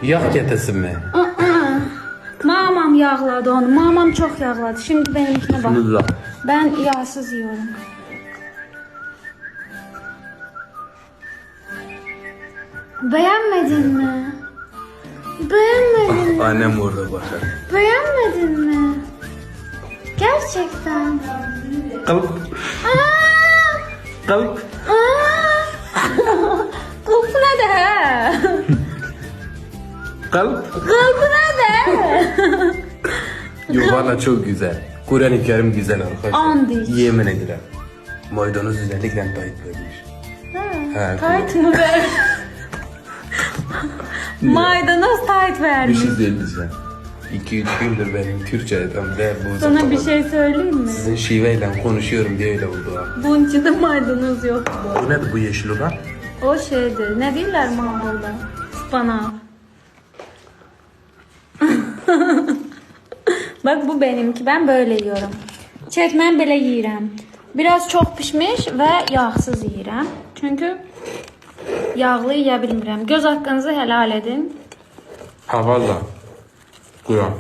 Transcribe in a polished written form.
Yağ ketesi mi? Mamam yağladı onu. Mamam çok yağladı. Şimdi benimkine bak. Şunu da. Ben yağsız yiyorum. Beğenmedin mi? Beğenmedin mi? Annem orada bakar. Beğenmedin mi? Gerçekten. Kalıp. Aa! Kalıp. Kulp ne de? Kalıp. Kulp ne de? Yo valla çok güzel. Kur'an-ı Kerim güzel arkadaşlar. Andik. Yemin ederim. Maydanoz özellikle tayt vermiş. He, Tayt mı ver? Maydanoz tayt Bir vermiş. şey söyleyeceğim. 2-3 gündür benim Türkçe ve bu Sana bir şey söyleyeyim mi? Sizin şiveyle konuşuyorum diye öyle oldu ha. Bunun içinde maydanoz yok. Bu nedir bu yeşil olan? O şeydir. Ne diyorlar Mağol'da? Ispanak. Bak bu benimki. Ben böyle yiyorum. Çekmem böyle yiyirəm. Biraz çok pişmiş ve yağsız yiyirəm. Çünkü yağlı yiyə bilmirəm. Göz haqqınızı helal edin. Ha valla. Kur'an.